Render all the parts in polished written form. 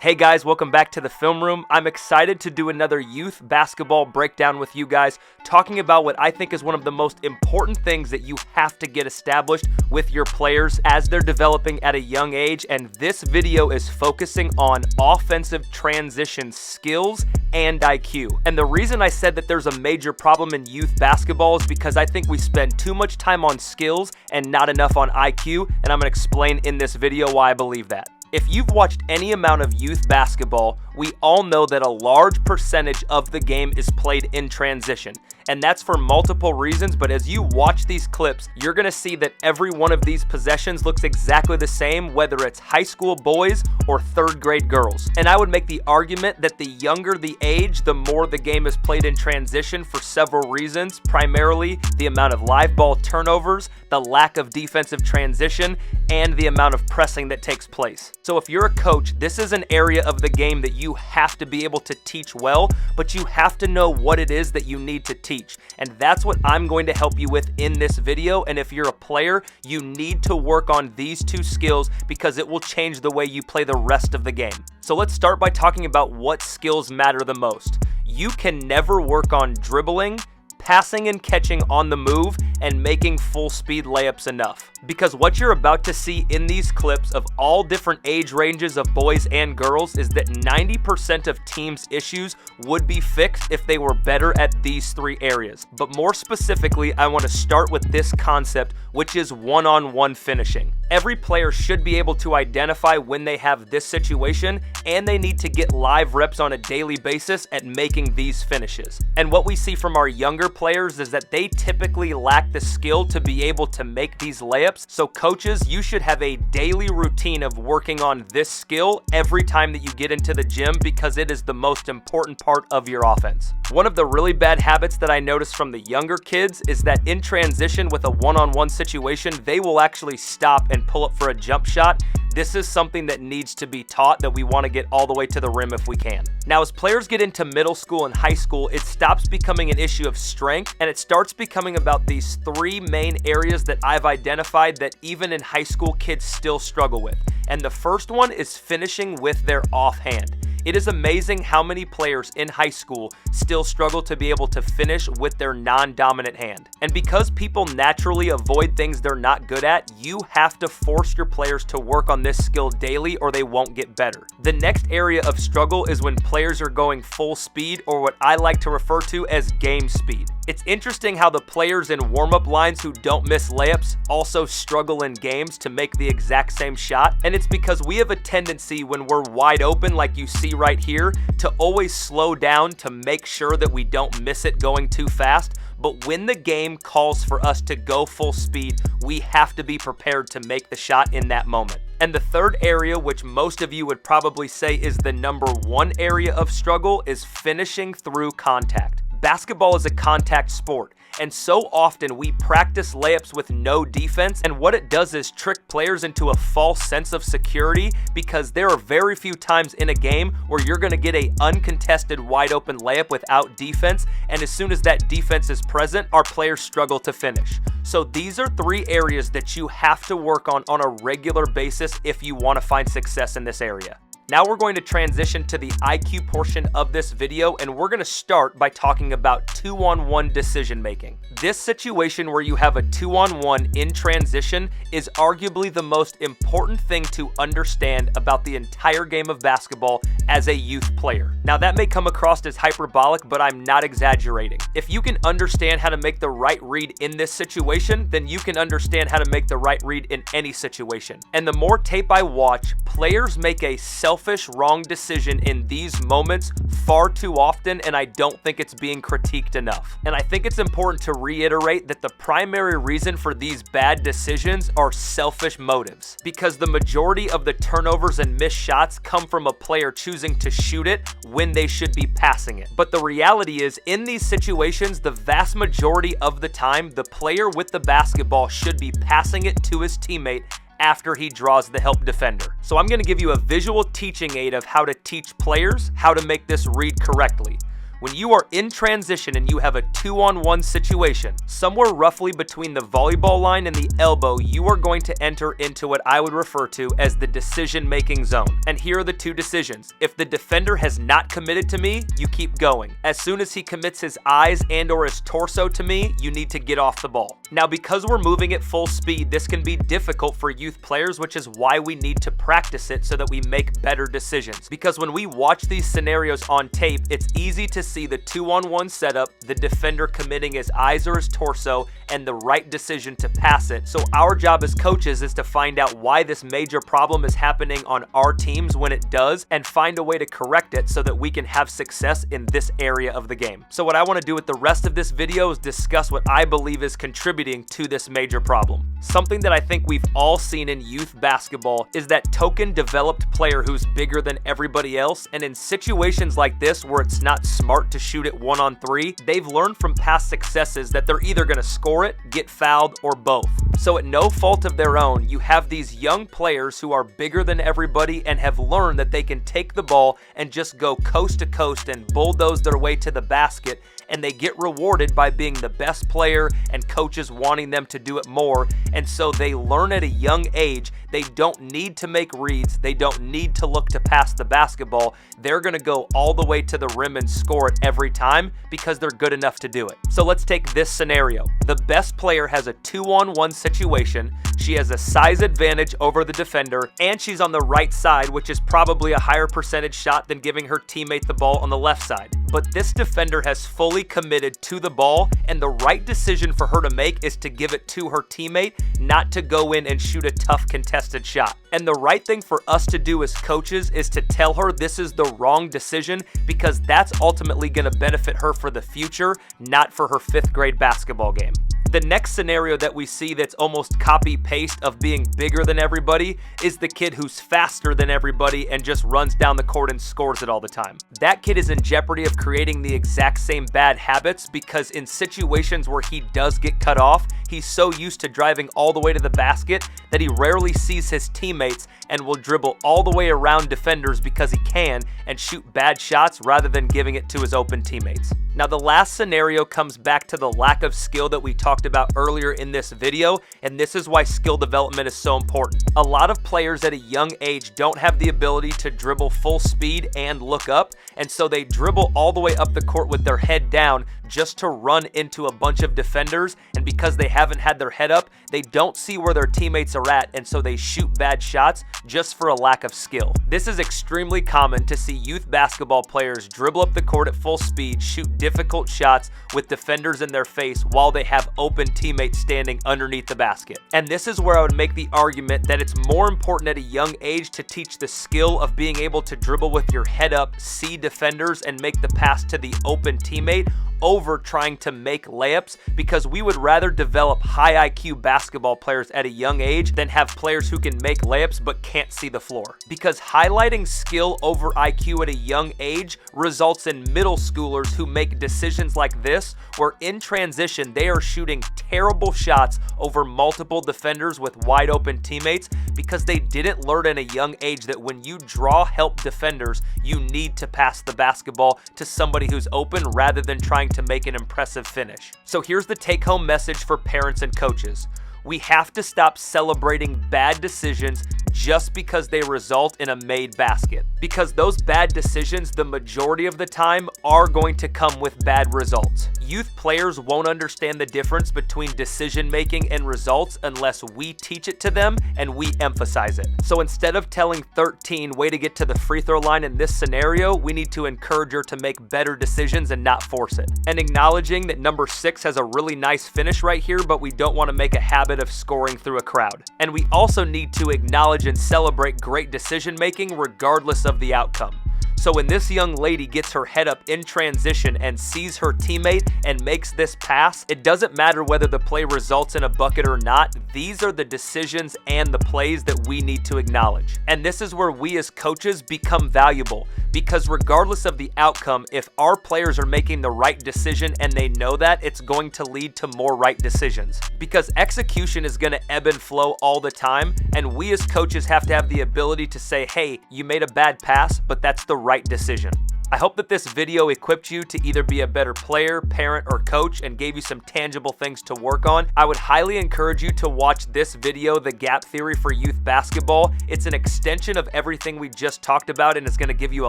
Hey guys, welcome back to the film room. I'm excited to do another youth basketball breakdown with you guys, talking about what I think is one of the most important things that you have to get established with your players as they're developing at a young age. And this video is focusing on offensive transition skills and IQ. And the reason I said that there's a major problem in youth basketball is because I think we spend too much time on skills and not enough on IQ, and I'm going to explain in this video why I believe that. If you've watched any amount of youth basketball, we all know that a large percentage of the game is played in transition. And that's for multiple reasons, but as you watch these clips, you're gonna see that every one of these possessions looks exactly the same, whether it's high school boys or third grade girls. And I would make the argument that the younger the age, the more the game is played in transition for several reasons, primarily the amount of live ball turnovers, the lack of defensive transition, and the amount of pressing that takes place. So if you're a coach, this is an area of the game that you have to be able to teach well, but you have to know what it is that you need to teach. And that's what I'm going to help you with in this video. And if you're a player, you need to work on these two skills because it will change the way you play the rest of the game. So let's start by talking about what skills matter the most. You can never work on dribbling, passing and catching on the move, and making full speed layups enough. Because what you're about to see in these clips of all different age ranges of boys and girls is that 90% of teams' issues would be fixed if they were better at these three areas. But more specifically, I want to start with this concept, which is one-on-one finishing. Every player should be able to identify when they have this situation, and they need to get live reps on a daily basis at making these finishes. And what we see from our younger players is that they typically lack the skill to be able to make these layups. So coaches, you should have a daily routine of working on this skill every time that you get into the gym because it is the most important part of your offense. One of the really bad habits that I noticed from the younger kids is that in transition with a one-on-one situation, they will actually stop and pull up for a jump shot. This is something that needs to be taught, that we want to get all the way to the rim if we can. Now, as players get into middle school and high school, it stops becoming an issue of strength and it starts becoming about these three main areas that I've identified that even in high school kids still struggle with. And the first one is finishing with their offhand. It is amazing how many players in high school still struggle to be able to finish with their non-dominant hand. And because people naturally avoid things they're not good at, you have to force your players to work on this skill daily or they won't get better. The next area of struggle is when players are going full speed, or what I like to refer to as game speed. It's interesting how the players in warm-up lines who don't miss layups also struggle in games to make the exact same shot. And it's because we have a tendency when we're wide open, like you see right here, to always slow down to make sure that we don't miss it going too fast. But when the game calls for us to go full speed, we have to be prepared to make the shot in that moment. And the third area, which most of you would probably say is the number one area of struggle, is finishing through contact. Basketball is a contact sport, and so often we practice layups with no defense, and what it does is trick players into a false sense of security because there are very few times in a game where you're going to get an uncontested wide open layup without defense, and as soon as that defense is present, our players struggle to finish. So these are three areas that you have to work on a regular basis if you want to find success in this area. Now we're going to transition to the IQ portion of this video, and we're going to start by talking about two-on-one decision making. This situation where you have a two-on-one in transition is arguably the most important thing to understand about the entire game of basketball as a youth player. Now that may come across as hyperbolic, but I'm not exaggerating. If you can understand how to make the right read in this situation, then you can understand how to make the right read in any situation. And the more tape I watch, players make a selfish, wrong decision in these moments far too often, and I don't think it's being critiqued enough. And I think it's important to reiterate that the primary reason for these bad decisions are selfish motives, because the majority of the turnovers and missed shots come from a player choosing to shoot it when they should be passing it. But the reality is, in these situations, the vast majority of the time, the player with the basketball should be passing it to his teammate after he draws the help defender. So I'm going to give you a visual teaching aid of how to teach players how to make this read correctly. When you are in transition and you have a 2-on-1 situation, somewhere roughly between the volleyball line and the elbow, you are going to enter into what I would refer to as the decision-making zone. And here are the two decisions. If the defender has not committed to me, you keep going. As soon as he commits his eyes and or his torso to me, you need to get off the ball. Now, because we're moving at full speed, this can be difficult for youth players, which is why we need to practice it so that we make better decisions. Because when we watch these scenarios on tape, it's easy to see the 2-on-1 setup, the defender committing his eyes or his torso, and the right decision to pass it. So our job as coaches is to find out why this major problem is happening on our teams when it does, and find a way to correct it so that we can have success in this area of the game. So what I want to do with the rest of this video is discuss what I believe is contributing to this major problem. Something that I think we've all seen in youth basketball is that token developed player who's bigger than everybody else, and in situations like this where it's not smart to shoot it 1-on-3, they've learned from past successes that they're either going to score it, get fouled, or both. So at no fault of their own, you have these young players who are bigger than everybody and have learned that they can take the ball and just go coast to coast and bulldoze their way to the basket, and they get rewarded by being the best player and coaches wanting them to do it more. And so they learn at a young age they don't need to make reads, they don't need to look to pass the basketball. They're going to go all the way to the rim and score it every time because they're good enough to do it. So let's take this scenario. The best player has a 2-on-1 situation. She has a size advantage over the defender, and she's on the right side, which is probably a higher percentage shot than giving her teammate the ball on the left side. But this defender has fully committed to the ball, and the right decision for her to make is to give it to her teammate, not to go in and shoot a tough contested shot. And the right thing for us to do as coaches is to tell her this is the wrong decision, because that's ultimately going to benefit her for the future, not for her 5th grade basketball game. The next scenario that we see that's almost copy-paste of being bigger than everybody is the kid who's faster than everybody and just runs down the court and scores it all the time. That kid is in jeopardy of creating the exact same bad habits, because in situations where he does get cut off, he's so used to driving all the way to the basket that he rarely sees his teammates and will dribble all the way around defenders because he can and shoot bad shots rather than giving it to his open teammates. Now, the last scenario comes back to the lack of skill that we talked about earlier in this video, and this is why skill development is so important. A lot of players at a young age don't have the ability to dribble full speed and look up, and so they dribble all the way up the court with their head down just to run into a bunch of defenders, and because they haven't had their head up, they don't see where their teammates are at, and so they shoot bad shots just for a lack of skill. This is extremely common to see youth basketball players dribble up the court at full speed, shoot difficult shots with defenders in their face while they have open teammates standing underneath the basket. And this is where I would make the argument that it's more important at a young age to teach the skill of being able to dribble with your head up, see defenders, and make the pass to the open teammate over trying to make layups, because we would rather develop high IQ basketball players at a young age than have players who can make layups but can't see the floor. Because highlighting skill over IQ at a young age results in middle schoolers who make decisions like this, where in transition they are shooting terrible shots over multiple defenders with wide open teammates because they didn't learn at a young age that when you draw help defenders, you need to pass the basketball to somebody who's open rather than trying to make an impressive finish. So here's the take-home message for parents and coaches. We have to stop celebrating bad decisions just because they result in a made basket. Because those bad decisions, the majority of the time, are going to come with bad results. Youth players won't understand the difference between decision making and results unless we teach it to them and we emphasize it. So instead of telling 13, way to get to the free throw line in this scenario, we need to encourage her to make better decisions and not force it. And acknowledging that number 6 has a really nice finish right here, but we don't want to make a habit of scoring through a crowd. And we also need to acknowledge and celebrate great decision making regardless of the outcome. So when this young lady gets her head up in transition and sees her teammate and makes this pass, it doesn't matter whether the play results in a bucket or not. These are the decisions and the plays that we need to acknowledge. And this is where we as coaches become valuable, because regardless of the outcome, if our players are making the right decision and they know that, it's going to lead to more right decisions. Because execution is going to ebb and flow all the time, and we as coaches have to have the ability to say, hey, you made a bad pass, but that's the right decision. I hope that this video equipped you to either be a better player, parent, or coach and gave you some tangible things to work on. I would highly encourage you to watch this video, The Gap Theory for Youth Basketball. It's an extension of everything we just talked about, and it's going to give you a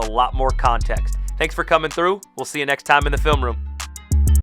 lot more context. Thanks for coming through. We'll see you next time in the film room.